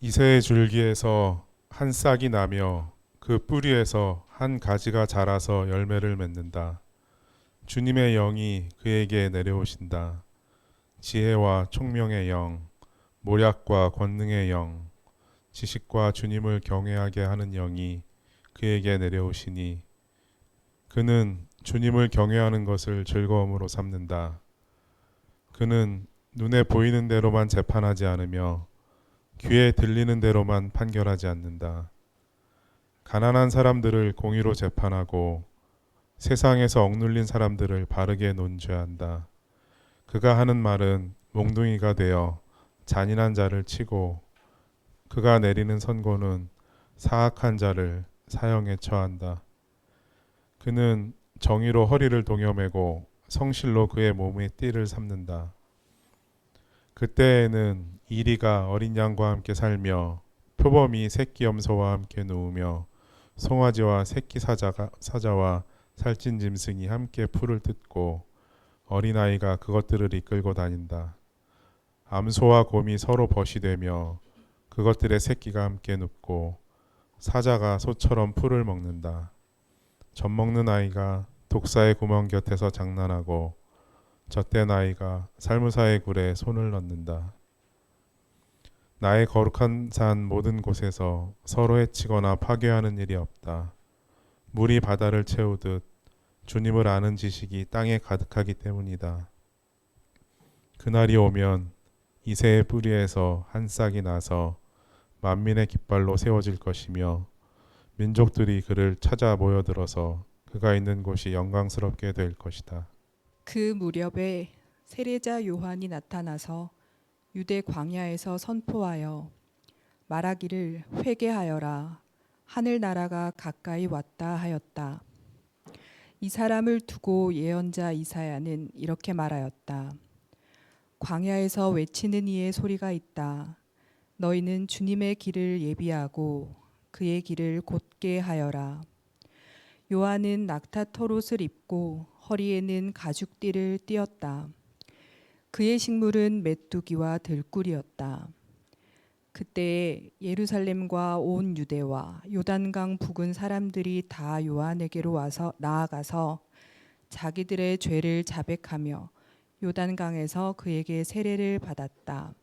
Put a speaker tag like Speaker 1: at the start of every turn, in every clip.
Speaker 1: 이새의 줄기에서 한 싹이 나며 그 뿌리에서 한 가지가 자라서 열매를 맺는다. 주님의 영이 그에게 내려오신다. 지혜와 총명의 영, 모략과 권능의 영, 지식과 주님을 경외하게 하는 영이 그에게 내려오시니 그는 주님을 경외하는 것을 즐거움으로 삼는다. 그는 눈에 보이는 대로만 재판하지 않으며 귀에 들리는 대로만 판결하지 않는다. 가난한 사람들을 공의로 재판하고 세상에서 억눌린 사람들을 바르게 논죄한다. 그가 하는 말은 몽둥이가 되어 잔인한 자를 치고 그가 내리는 선고는 사악한 자를 사형에 처한다. 그는 정의로 허리를 동여매고 성실로 그의 몸의 띠를 삼는다. 그때에는 이리가 어린 양과 함께 살며 표범이 새끼 염소와 함께 누우며 송아지와 새끼 사자와 살찐 짐승이 함께 풀을 뜯고 어린아이가 그것들을 이끌고 다닌다. 암소와 곰이 서로 벗이 되며 그것들의 새끼가 함께 눕고 사자가 소처럼 풀을 먹는다. 젖 먹는 아이가 독사의 구멍 곁에서 장난하고 젖된 아이가 살무사의 굴에 손을 넣는다. 나의 거룩한 산 모든 곳에서 서로 해치거나 파괴하는 일이 없다. 물이 바다를 채우듯 주님을 아는 지식이 땅에 가득하기 때문이다. 그날이 오면 이새의 뿌리에서 한 싹이 나서 만민의 깃발로 세워질 것이며 민족들이 그를 찾아 모여들어서 그가 있는 곳이 영광스럽게 될 것이다.
Speaker 2: 그 무렵에 세례자 요한이 나타나서 유대 광야에서 선포하여 말하기를 회개하여라 하늘 나라가 가까이 왔다 하였다. 이 사람을 두고 예언자 이사야는 이렇게 말하였다. 광야에서 외치는 이의 소리가 있다. 너희는 주님의 길을 예비하고 그의 길을 곧게 하여라. 요한은 낙타 털옷을 입고 허리에는 가죽띠를 띠었다. 그의 식물은 메뚜기와 들꿀이었다. 그때에 예루살렘과 온 유대와 요단강 북은 사람들이 다 요한에게로 와서 나아가서 자기들의 죄를 자백하며 요단강에서 그에게 세례를 받았다.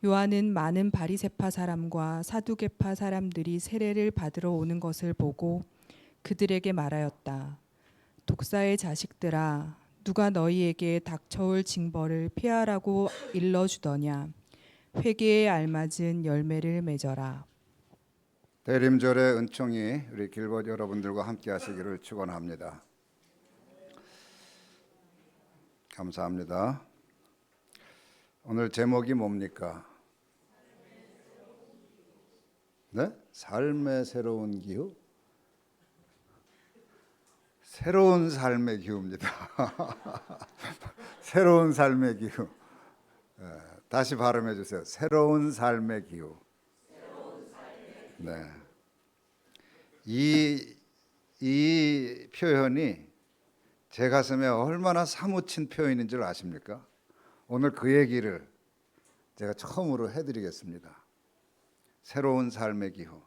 Speaker 2: 요한은 많은 바리새파 사람과 사두개파 사람들이 세례를 받으러 오는 것을 보고 그들에게 말하였다. 독사의 자식들아, 누가 너희에게 닥쳐올 징벌을 피하라고 일러주더냐. 회개에 알맞은 열매를 맺어라.
Speaker 3: 대림절의 은총이 우리 길벗 여러분들과 함께 하시기를 축원합니다. 감사합니다. 오늘 제목이 뭡니까? 네? 삶의 새로운 기후? 새로운 삶의 기후입니다. 새로운 삶의 기후. 다시 발음해 주세요. 새로운 삶의 기후. 네. 이 표현이 제 가슴에 얼마나 사무친 표현인 줄 아십니까? 오늘 그 얘기를 제가 처음으로 해드리겠습니다. 새로운 삶의 기후.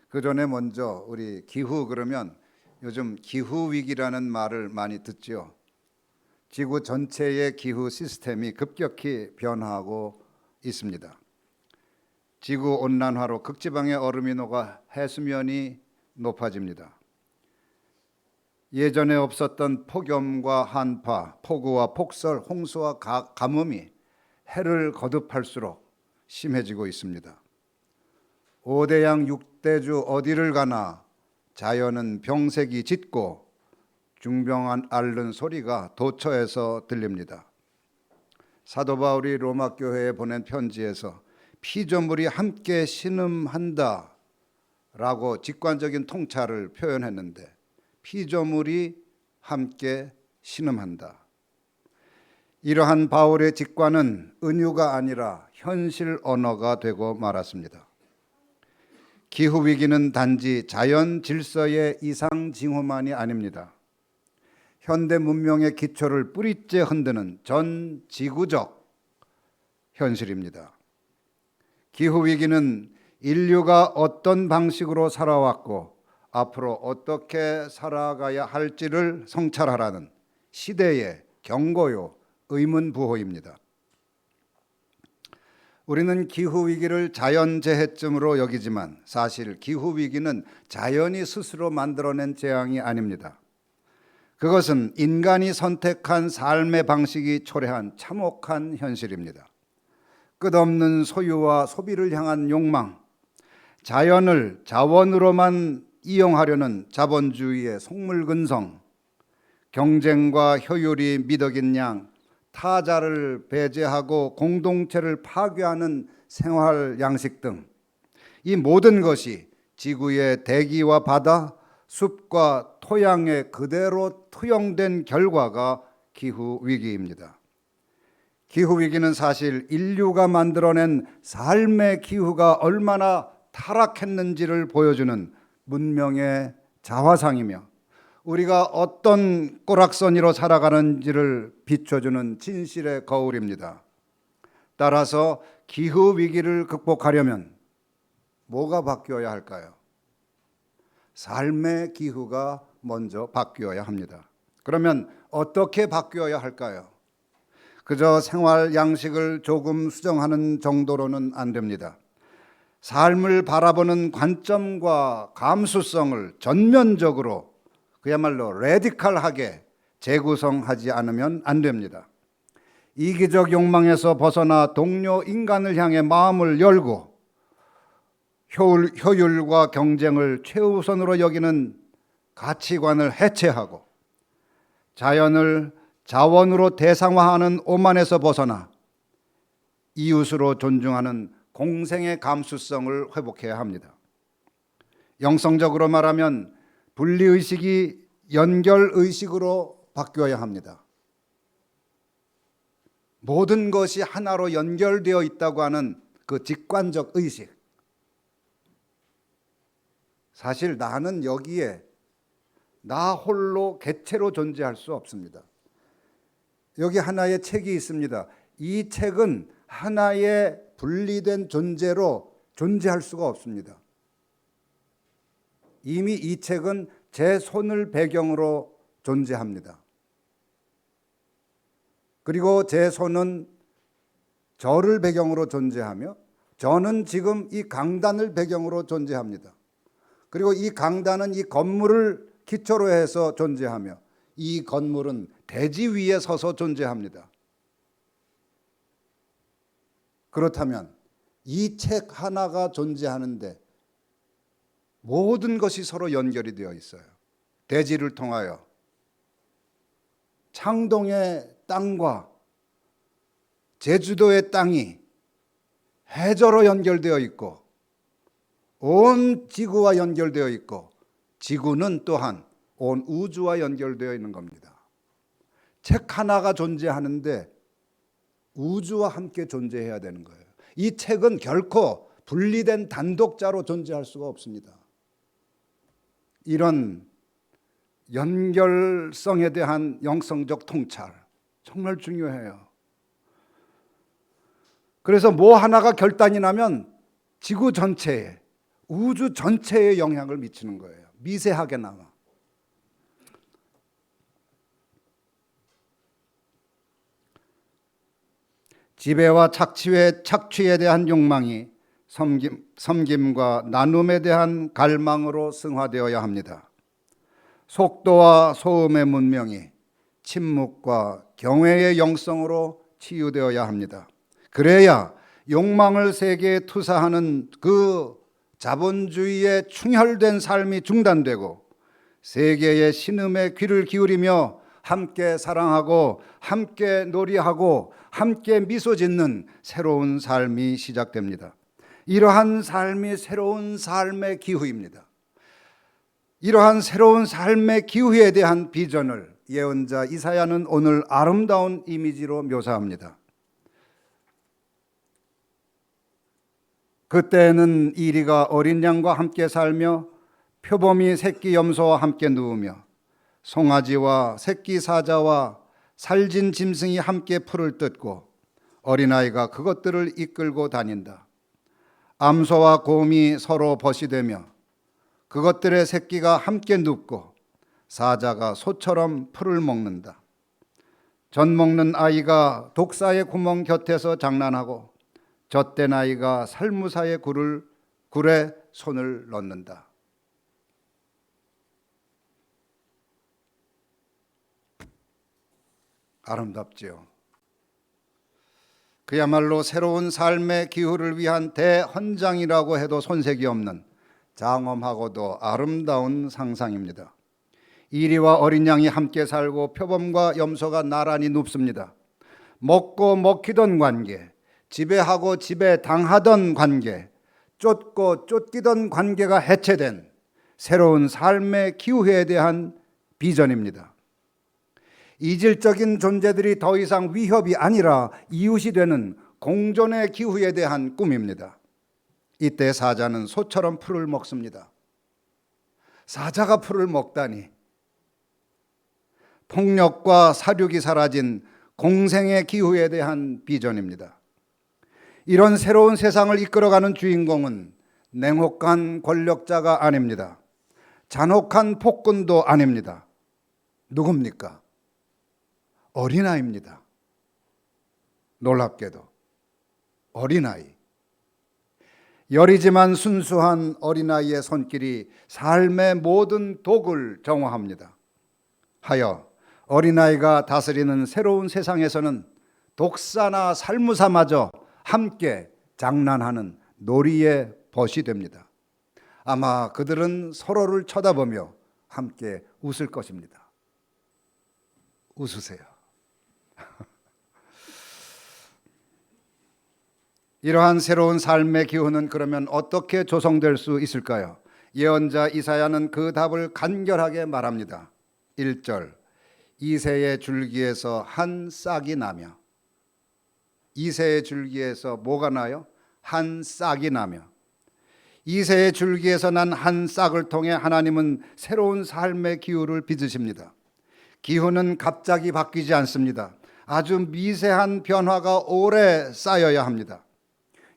Speaker 3: 그 전에 먼저 우리 기후 그러면 요즘 기후위기라는 말을 많이 듣죠. 지구 전체의 기후 시스템이 급격히 변화하고 있습니다. 지구 온난화로 극지방의 얼음이 녹아 해수면이 높아집니다. 예전에 없었던 폭염과 한파, 폭우와 폭설, 홍수와 가뭄이 해를 거듭할수록 심해지고 있습니다. 5대양 6대주 어디를 가나 자연은 병색이 짙고 중병 앓는 소리가 도처에서 들립니다. 사도 바울이 로마 교회에 보낸 편지에서 피조물이 함께 신음한다 라고 직관적인 통찰을 표현했는데 피조물이 함께 신음한다. 이러한 바울의 직관은 은유가 아니라 현실 언어가 되고 말았습니다. 기후위기는 단지 자연 질서의 이상 징후만이 아닙니다. 현대 문명의 기초를 뿌리째 흔드는 전 지구적 현실입니다. 기후위기는 인류가 어떤 방식으로 살아왔고 앞으로 어떻게 살아가야 할지를 성찰하라는 시대의 경고요, 의문부호입니다. 우리는 기후위기를 자연재해쯤으로 여기지만 사실 기후위기는 자연이 스스로 만들어낸 재앙이 아닙니다. 그것은 인간이 선택한 삶의 방식이 초래한 참혹한 현실입니다. 끝없는 소유와 소비를 향한 욕망, 자연을 자원으로만 이용하려는 자본주의의 속물근성, 경쟁과 효율이 미덕인 양 타자를 배제하고 공동체를 파괴하는 생활 양식 등 이 모든 것이 지구의 대기와 바다, 숲과 토양에 그대로 투영된 결과가 기후위기입니다. 기후위기는 사실 인류가 만들어낸 삶의 기후가 얼마나 타락했는지를 보여주는 문명의 자화상이며 우리가 어떤 꼬락서니로 살아가는지를 비춰주는 진실의 거울입니다. 따라서 기후위기를 극복하려면 뭐가 바뀌어야 할까요? 삶의 기후가 먼저 바뀌어야 합니다. 그러면 어떻게 바뀌어야 할까요? 그저 생활 양식을 조금 수정하는 정도로는 안 됩니다. 삶을 바라보는 관점과 감수성을 전면적으로 그야말로 레디컬하게 재구성하지 않으면 안 됩니다. 이기적 욕망에서 벗어나 동료 인간을 향해 마음을 열고 효율과 경쟁을 최우선으로 여기는 가치관을 해체하고 자연을 자원으로 대상화하는 오만에서 벗어나 이웃으로 존중하는 공생의 감수성을 회복해야 합니다. 영성적으로 말하면 분리의식이 연결의식으로 바뀌어야 합니다. 모든 것이 하나로 연결되어 있다고 하는 그 직관적 의식. 사실 나는 여기에 나 홀로 개체로 존재할 수 없습니다. 여기 하나의 책이 있습니다. 이 책은 하나의 분리된 존재로 존재할 수가 없습니다. 이미 이 책은 제 손을 배경으로 존재합니다. 그리고 제 손은 저를 배경으로 존재하며 저는 지금 이 강단을 배경으로 존재합니다. 그리고 이 강단은 이 건물을 기초로 해서 존재하며 이 건물은 대지 위에 서서 존재합니다. 그렇다면 이 책 하나가 존재하는데 모든 것이 서로 연결이 되어 있어요. 대지를 통하여 창동의 땅과 제주도의 땅이 해저로 연결되어 있고 온 지구와 연결되어 있고 지구는 또한 온 우주와 연결되어 있는 겁니다. 책 하나가 존재하는데 우주와 함께 존재해야 되는 거예요. 이 책은 결코 분리된 단독자로 존재할 수가 없습니다. 이런 연결성에 대한 영성적 통찰 정말 중요해요. 그래서 뭐 하나가 결단이 나면 지구 전체에, 우주 전체에 영향을 미치는 거예요. 미세하게나마. 지배와 착취에 대한 욕망이 섬김과 나눔에 대한 갈망으로 승화되어야 합니다. 속도와 소음의 문명이 침묵과 경외의 영성으로 치유되어야 합니다. 그래야 욕망을 세계에 투사하는 그 자본주의의 충혈된 삶이 중단되고 세계의 신음에 귀를 기울이며 함께 사랑하고 함께 놀이하고 함께 미소 짓는 새로운 삶이 시작됩니다. 이러한 삶이 새로운 삶의 기후입니다. 이러한 새로운 삶의 기후에 대한 비전을 예언자 이사야는 오늘 아름다운 이미지로 묘사합니다. 그때는 이리가 어린 양과 함께 살며 표범이 새끼 염소와 함께 누우며 송아지와 새끼 사자와 살진 짐승이 함께 풀을 뜯고 어린아이가 그것들을 이끌고 다닌다. 암소와 곰이 서로 벗이 되며 그것들의 새끼가 함께 눕고 사자가 소처럼 풀을 먹는다. 젖 먹는 아이가 독사의 구멍 곁에서 장난하고 젖된 아이가 살무사의 굴에 손을 넣는다. 아름답지요. 그야말로 새로운 삶의 기후를 위한 대헌장이라고 해도 손색이 없는 장엄하고도 아름다운 상상입니다. 이리와 어린 양이 함께 살고 표범과 염소가 나란히 눕습니다. 먹고 먹히던 관계, 지배하고 지배당하던 관계, 쫓고 쫓기던 관계가 해체된 새로운 삶의 기후에 대한 비전입니다. 이질적인 존재들이 더 이상 위협이 아니라 이웃이 되는 공존의 기후에 대한 꿈입니다. 이때 사자는 소처럼 풀을 먹습니다. 사자가 풀을 먹다니. 폭력과 사륙이 사라진 공생의 기후에 대한 비전입니다. 이런 새로운 세상을 이끌어가는 주인공은 냉혹한 권력자가 아닙니다. 잔혹한 폭군도 아닙니다. 누굽니까? 어린아이입니다. 놀랍게도 어린아이. 여리지만 순수한 어린아이의 손길이 삶의 모든 독을 정화합니다. 하여 어린아이가 다스리는 새로운 세상에서는 독사나 살무사마저 함께 장난하는 놀이의 벗이 됩니다. 아마 그들은 서로를 쳐다보며 함께 웃을 것입니다. 웃으세요. 이러한 새로운 삶의 기후는 그러면 어떻게 조성될 수 있을까요? 예언자 이사야는 그 답을 간결하게 말합니다. 1절, 이새의 줄기에서 한 싹이 나며. 이새의 줄기에서 뭐가 나요? 한 싹이 나며. 이새의 줄기에서 난 한 싹을 통해 하나님은 새로운 삶의 기후를 빚으십니다. 기후는 갑자기 바뀌지 않습니다. 아주 미세한 변화가 오래 쌓여야 합니다.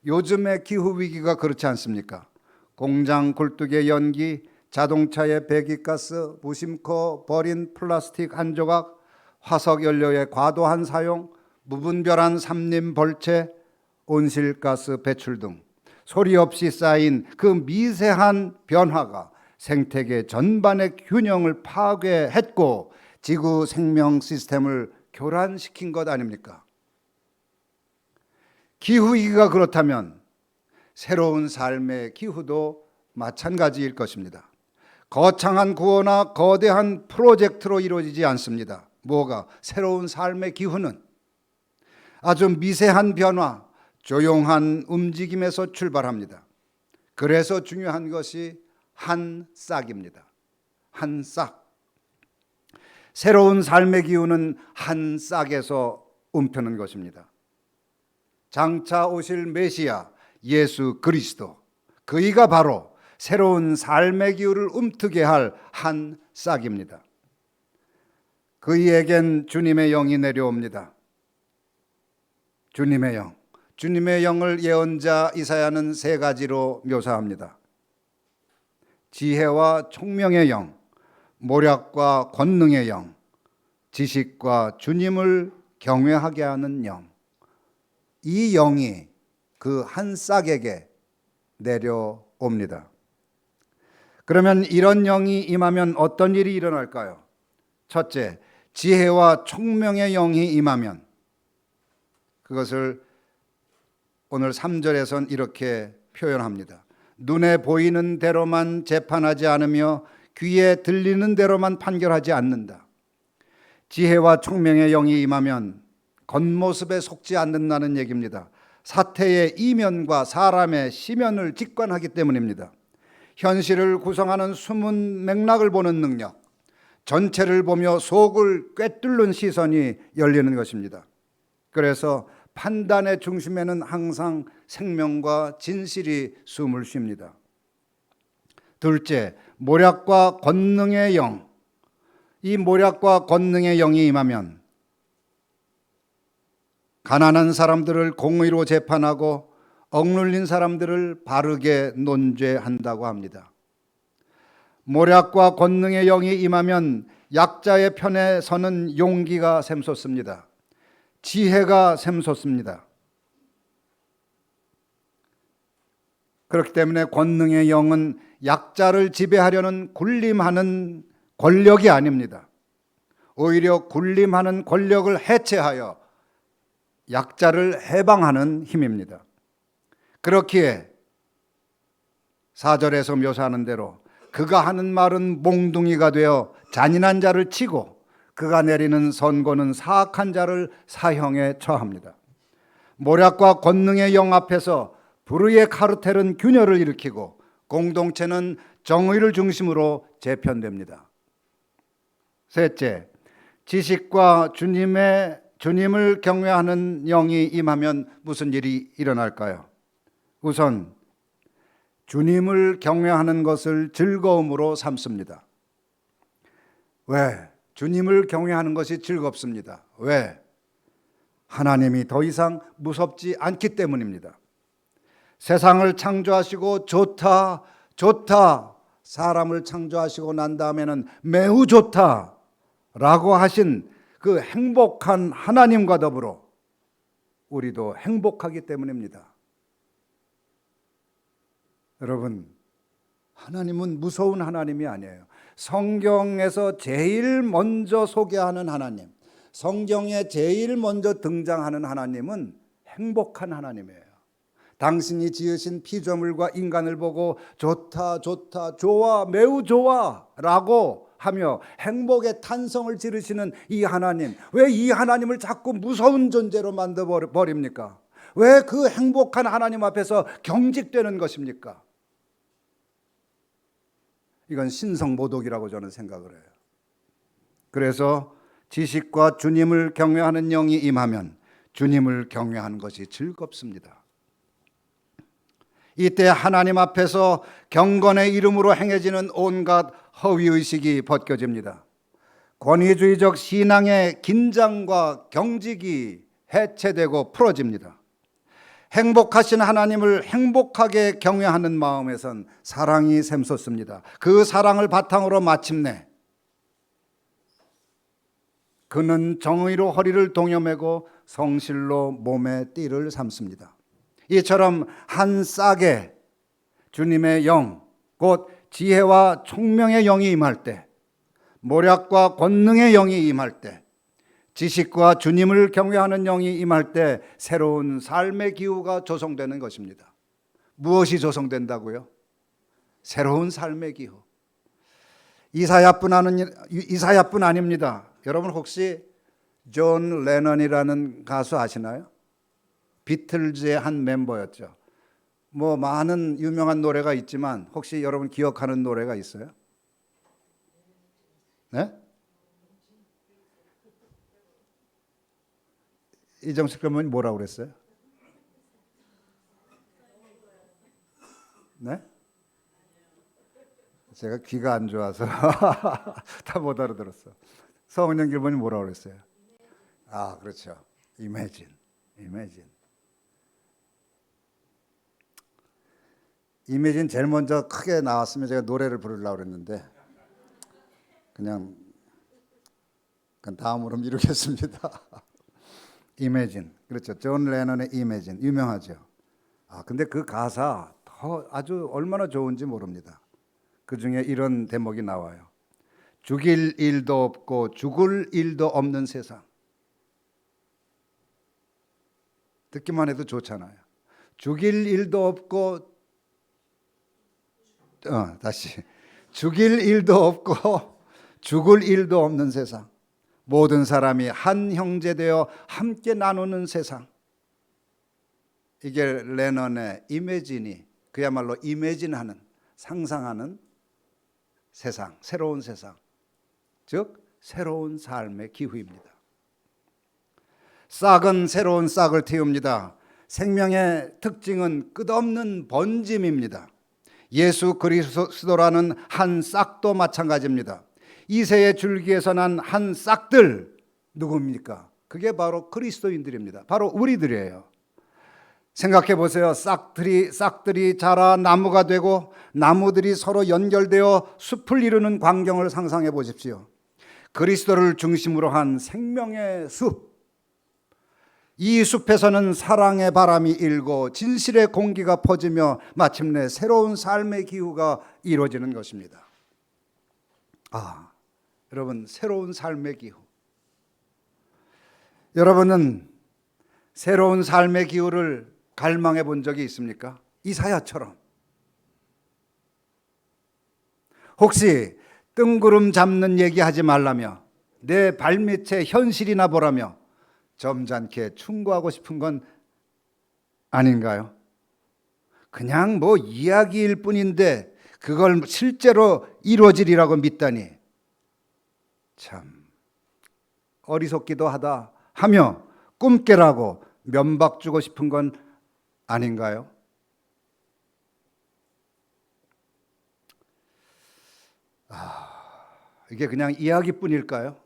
Speaker 3: 요즘의 기후 위기가 그렇지 않습니까? 공장 굴뚝의 연기, 자동차의 배기가스, 무심코 버린 플라스틱 한 조각, 화석 연료의 과도한 사용, 무분별한 산림 벌채, 온실가스 배출 등 소리 없이 쌓인 그 미세한 변화가 생태계 전반의 균형을 파괴했고 지구 생명 시스템을 교란시킨 것 아닙니까? 기후위기가 그렇다면 새로운 삶의 기후도 마찬가지일 것입니다. 거창한 구호나 거대한 프로젝트로 이루어지지 않습니다. 뭐가? 새로운 삶의 기후는 아주 미세한 변화, 조용한 움직임에서 출발합니다. 그래서 중요한 것이 한 싹입니다. 한 싹. 새로운 삶의 기후는 한 싹에서 움트는 것입니다. 장차 오실 메시아 예수 그리스도, 그이가 바로 새로운 삶의 기후를 움트게 할 한 싹입니다. 그이에겐 주님의 영이 내려옵니다. 주님의 영. 주님의 영을 예언자 이사야는 세 가지로 묘사합니다. 지혜와 총명의 영, 모략과 권능의 영, 지식과 주님을 경외하게 하는 영. 이 영이 그 한 싹에게 내려옵니다. 그러면 이런 영이 임하면 어떤 일이 일어날까요? 첫째, 지혜와 총명의 영이 임하면 그것을 오늘 3절에선 이렇게 표현합니다. 눈에 보이는 대로만 재판하지 않으며 귀에 들리는 대로만 판결하지 않는다. 지혜와 총명의 영이 임하면 겉모습에 속지 않는다는 얘기입니다. 사태의 이면과 사람의 시면을 직관하기 때문입니다. 현실을 구성하는 숨은 맥락을 보는 능력, 전체를 보며 속을 꿰뚫는 시선이 열리는 것입니다. 그래서 판단의 중심에는 항상 생명과 진실이 숨을 쉽니다. 둘째, 모략과 권능의 영. 이 모략과 권능의 영이 임하면 가난한 사람들을 공의로 재판하고 억눌린 사람들을 바르게 논죄한다고 합니다. 모략과 권능의 영이 임하면 약자의 편에 서는 용기가 샘솟습니다. 지혜가 샘솟습니다. 그렇기 때문에 권능의 영은 약자를 지배하려는 군림하는 권력이 아닙니다. 오히려 군림하는 권력을 해체하여 약자를 해방하는 힘입니다. 그렇기에 4절에서 묘사하는 대로 그가 하는 말은 몽둥이가 되어 잔인한 자를 치고 그가 내리는 선고는 사악한 자를 사형에 처합니다. 모략과 권능의 영 앞에서 불의의 카르텔은 균열을 일으키고 공동체는 정의를 중심으로 재편됩니다. 셋째, 지식과 주님을 경외하는 영이 임하면 무슨 일이 일어날까요? 우선 주님을 경외하는 것을 즐거움으로 삼습니다. 왜? 주님을 경외하는 것이 즐겁습니다. 왜? 하나님이 더 이상 무섭지 않기 때문입니다. 세상을 창조하시고 좋다, 좋다, 사람을 창조하시고 난 다음에는 매우 좋다 라고 하신 그 행복한 하나님과 더불어 우리도 행복하기 때문입니다. 여러분, 하나님은 무서운 하나님이 아니에요. 성경에서 제일 먼저 소개하는 하나님, 성경에 제일 먼저 등장하는 하나님은 행복한 하나님이에요. 당신이 지으신 피조물과 인간을 보고 좋다, 좋다, 좋아, 매우 좋아 라고 하며 행복의 탄성을 지르시는 이 하나님, 왜 이 하나님을 자꾸 무서운 존재로 만들어 버립니까? 왜 그 행복한 하나님 앞에서 경직되는 것입니까? 이건 신성모독이라고 저는 생각을 해요. 그래서 지식과 주님을 경외하는 영이 임하면 주님을 경외하는 것이 즐겁습니다. 이때 하나님 앞에서 경건의 이름으로 행해지는 온갖 허위의식이 벗겨집니다. 권위주의적 신앙의 긴장과 경직이 해체되고 풀어집니다. 행복하신 하나님을 행복하게 경외하는 마음에선 사랑이 샘솟습니다. 그 사랑을 바탕으로 마침내 그는 정의로 허리를 동여매고 성실로 몸에 띠를 삼습니다. 이처럼 한 싹에 주님의 영, 곧 지혜와 총명의 영이 임할 때, 모략과 권능의 영이 임할 때, 지식과 주님을 경외하는 영이 임할 때 새로운 삶의 기후가 조성되는 것입니다. 무엇이 조성된다고요? 새로운 삶의 기후. 이사야뿐 아닙니다. 여러분 혹시 존 레넌이라는 가수 아시나요? 비틀즈의 한 멤버였죠. 뭐 많은 유명한 노래가 있지만 혹시 여러분 기억하는 노래가 있어요? 네? 이정식 교수님이 뭐라고 그랬어요? 네? 제가 귀가 안 좋아서 다 못 알아들었어. 서은영 교수님이 뭐라고 그랬어요? 아, 그렇죠. Imagine. 이미진 제일 먼저 크게 나왔으면 제가 노래를 부르려고 그랬는데 그냥 다음으로 미루겠습니다. Imagine. 그렇죠. 존 레넌의 Imagine. 유명하죠. 아, 근데 그 가사 아주 얼마나 좋은지 모릅니다. 그 중에 이런 대목이 나와요. 죽일 일도 없고 죽을 일도 없는 세상. 듣기만 해도 좋잖아요. 죽일 일도 없고 다시 죽일 일도 없고 죽을 일도 없는 세상. 모든 사람이 한 형제 되어 함께 나누는 세상. 이게 레넌의 이매진이 그야말로 이매진하는 상상하는 세상, 새로운 세상. 즉 새로운 삶의 기후입니다. 싹은 새로운 싹을 틔웁니다. 생명의 특징은 끝없는 번짐입니다. 예수 그리스도라는 한 싹도 마찬가지입니다. 이새의 줄기에서 난 한 싹들 누굽니까? 그게 바로 그리스도인들입니다. 바로 우리들이에요. 생각해 보세요. 싹들이 자라 나무가 되고 나무들이 서로 연결되어 숲을 이루는 광경을 상상해 보십시오. 그리스도를 중심으로 한 생명의 숲. 이 숲에서는 사랑의 바람이 일고 진실의 공기가 퍼지며 마침내 새로운 삶의 기후가 이루어지는 것입니다. 여러분, 새로운 삶의 기후. 여러분은 새로운 삶의 기후를 갈망해 본 적이 있습니까? 이사야처럼. 혹시 뜬구름 잡는 얘기하지 말라며 내 발밑에 현실이나 보라며 점잖게 충고하고 싶은 건 아닌가요? 그냥 뭐 이야기일 뿐인데 그걸 실제로 이루어지리라고 믿다니 참 어리석기도 하다 하며 꿈깨라고 면박 주고 싶은 건 아닌가요? 이게 그냥 이야기뿐일까요?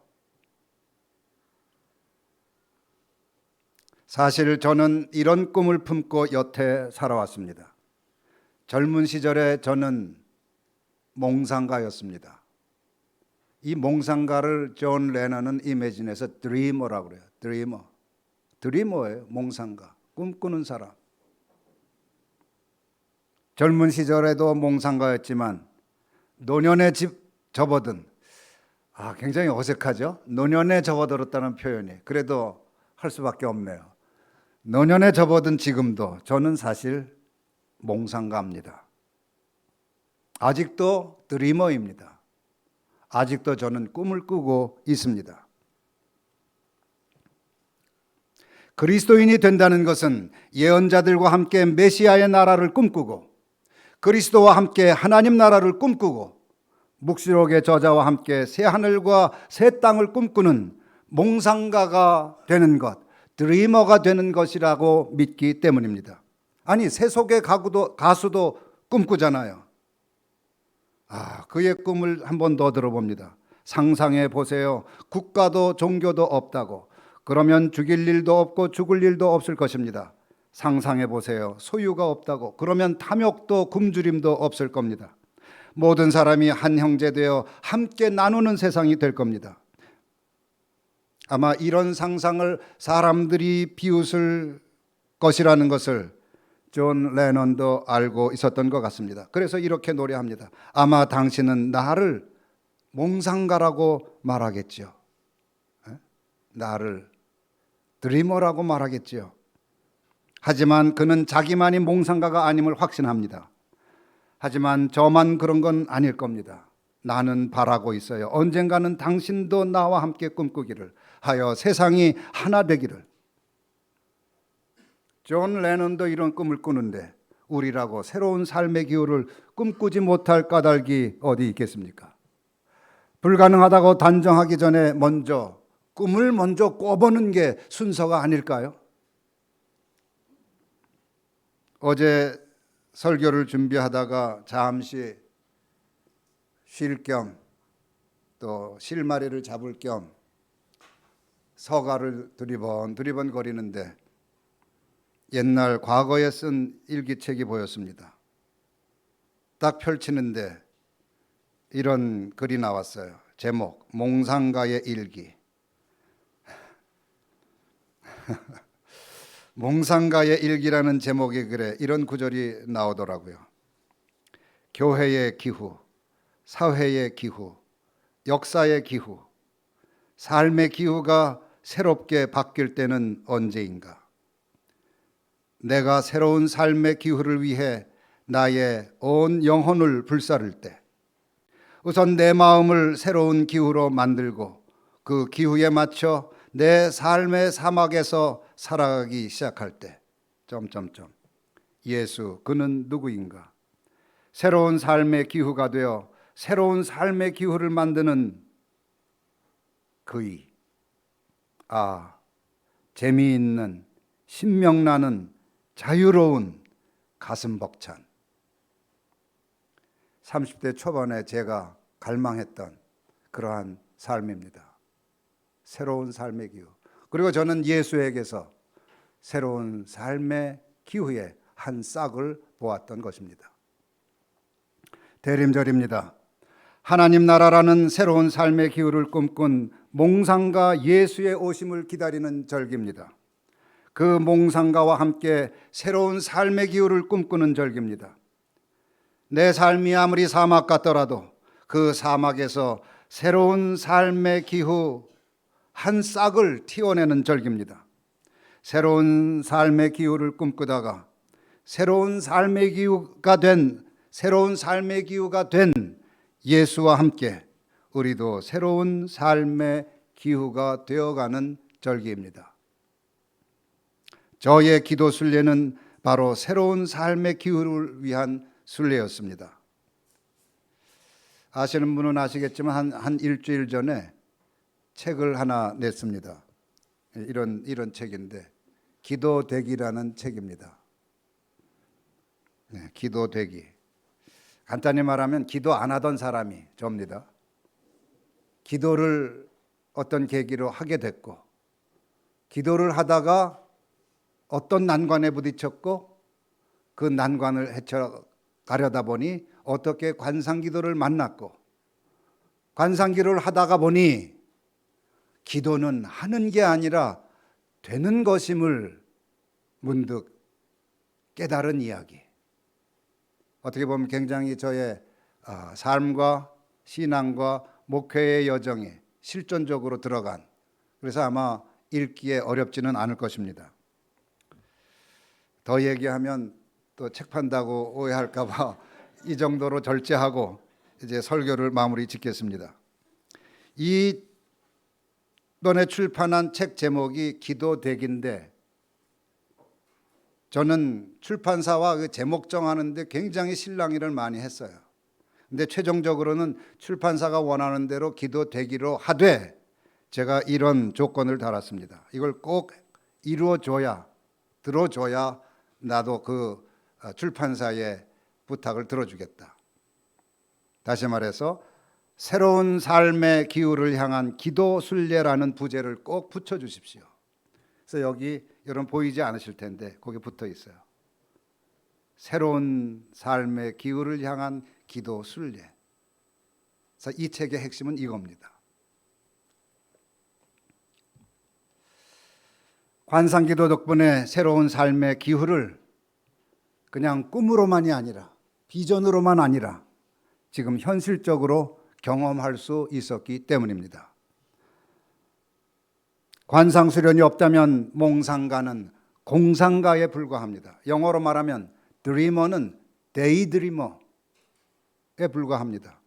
Speaker 3: 사실 저는 이런 꿈을 품고 여태 살아왔습니다. 젊은 시절에 저는 몽상가였습니다. 이 몽상가를 존 레넌은 이매진에서 드리머라고 그래요. 드리머예요. 몽상가. 꿈꾸는 사람. 젊은 시절에도 몽상가였지만 노년에 접어든 굉장히 어색하죠. 노년에 접어들었다는 표현이 그래도 할 수밖에 없네요. 노년에 접어든 지금도 저는 사실 몽상가입니다. 아직도 드리머입니다. 아직도 저는 꿈을 꾸고 있습니다. 그리스도인이 된다는 것은 예언자들과 함께 메시아의 나라를 꿈꾸고 그리스도와 함께 하나님 나라를 꿈꾸고 묵시록의 저자와 함께 새 하늘과 새 땅을 꿈꾸는 몽상가가 되는 것, 드리머가 되는 것이라고 믿기 때문입니다. 아니, 세속의 가수도 꿈꾸잖아요. 그의 꿈을 한 번 더 들어봅니다. 상상해 보세요. 국가도 종교도 없다고. 그러면 죽일 일도 없고 죽을 일도 없을 것입니다. 상상해 보세요. 소유가 없다고. 그러면 탐욕도 굶주림도 없을 겁니다. 모든 사람이 한 형제 되어 함께 나누는 세상이 될 겁니다. 아마 이런 상상을 사람들이 비웃을 것이라는 것을 존 레넌도 알고 있었던 것 같습니다. 그래서 이렇게 노래합니다. 아마 당신은 나를 몽상가라고 말하겠죠. 나를 드리머라고 말하겠죠. 하지만 그는 자기만이 몽상가가 아님을 확신합니다. 하지만 저만 그런 건 아닐 겁니다. 나는 바라고 있어요. 언젠가는 당신도 나와 함께 꿈꾸기를 하여 세상이 하나 되기를. 존 레넌도 이런 꿈을 꾸는데 우리라고 새로운 삶의 기후를 꿈꾸지 못할 까닭이 어디 있겠습니까? 불가능하다고 단정하기 전에 꿈을 먼저 꿔보는 게 순서가 아닐까요? 어제 설교를 준비하다가 잠시 쉴 겸 또 실마리를 잡을 겸 서가를 두리번 거리는데 옛날 과거에 쓴 일기책이 보였습니다. 딱 펼치는데 이런 글이 나왔어요. 제목, 몽상가의 일기. 몽상가의 일기라는 제목의 글에 이런 구절이 나오더라고요. 교회의 기후, 사회의 기후, 역사의 기후, 삶의 기후가 새롭게 바뀔 때는 언제인가? 내가 새로운 삶의 기후를 위해 나의 온 영혼을 불사를 때, 우선 내 마음을 새로운 기후로 만들고 그 기후에 맞춰 내 삶의 사막에서 살아가기 시작할 때, 예수, 그는 누구인가? 새로운 삶의 기후가 되어 새로운 삶의 기후를 만드는 그의, 재미있는, 신명나는, 자유로운, 가슴 벅찬 30대 초반에 제가 갈망했던 그러한 삶입니다. 새로운 삶의 기후. 그리고 저는 예수에게서 새로운 삶의 기후의 한 싹을 보았던 것입니다. 대림절입니다. 하나님 나라라는 새로운 삶의 기후를 꿈꾼 몽상가 예수의 오심을 기다리는 절기입니다. 그 몽상가와 함께 새로운 삶의 기후를 꿈꾸는 절기입니다. 내 삶이 아무리 사막 같더라도 그 사막에서 새로운 삶의 기후 한 싹을 틔워내는 절기입니다. 새로운 삶의 기후를 꿈꾸다가 새로운 삶의 기후가 된 예수와 함께 우리도 새로운 삶의 기후가 되어가는 절기입니다. 저의 기도 순례는 바로 새로운 삶의 기후를 위한 순례였습니다. 아시는 분은 아시겠지만 한 일주일 전에 책을 하나 냈습니다. 이런 책인데 기도되기라는 책입니다. 네, 기도되기. 간단히 말하면 기도 안 하던 사람이 접니다. 기도를 어떤 계기로 하게 됐고, 기도를 하다가 어떤 난관에 부딪혔고, 그 난관을 헤쳐가려다 보니 어떻게 관상기도를 만났고, 관상기도를 하다가 보니 기도는 하는 게 아니라 되는 것임을 문득 깨달은 이야기. 어떻게 보면 굉장히 저의 삶과 신앙과 목회의 여정에 실존적으로 들어간, 그래서 아마 읽기에 어렵지는 않을 것입니다. 더 얘기하면 또 책 판다고 오해할까 봐 이 정도로 절제하고 이제 설교를 마무리 짓겠습니다. 이번에 출판한 책 제목이 기도되기인데, 저는 출판사와 그 제목 정하는데 굉장히 실랑이를 많이 했어요. 근데 최종적으로는 출판사가 원하는 대로 기도되기로 하되 제가 이런 조건을 달았습니다. 이걸 꼭 이루어줘야, 들어줘야 나도 그 출판사의 부탁을 들어주겠다. 다시 말해서 새로운 삶의 기후를 향한 기도 순례라는 부제를 꼭 붙여주십시오. 그래서 여기 여러분 보이지 않으실 텐데 거기 붙어 있어요. 새로운 삶의 기후를 향한 기도 순례. 그래서 이 책의 핵심은 이겁니다. 관상기도 덕분에 새로운 삶의 기후를 그냥 꿈으로만이 아니라, 비전으로만 아니라 지금 현실적으로 경험할 수 있었기 때문입니다. 관상수련이 없다면 몽상가는 공상가에 불과합니다. 영어로 말하면 드리머는 데이드리머에 불과합니다.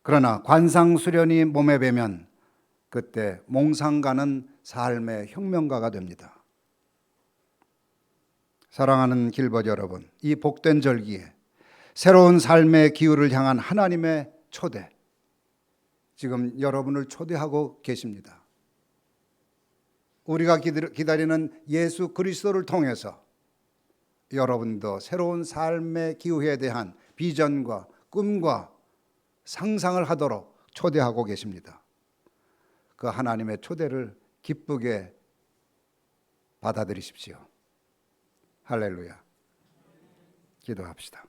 Speaker 3: 그러나 관상수련이 몸에 배면 그때 몽상가는 삶의 혁명가가 됩니다. 사랑하는 길벗 여러분, 이 복된 절기에 새로운 삶의 기후를 향한 하나님의 초대, 지금 여러분을 초대하고 계십니다. 우리가 기다리는 예수 그리스도를 통해서 여러분도 새로운 삶의 기후에 대한 비전과 꿈과 상상을 하도록 초대하고 계십니다. 그 하나님의 초대를 기쁘게 받아들이십시오. 할렐루야. 기도합시다.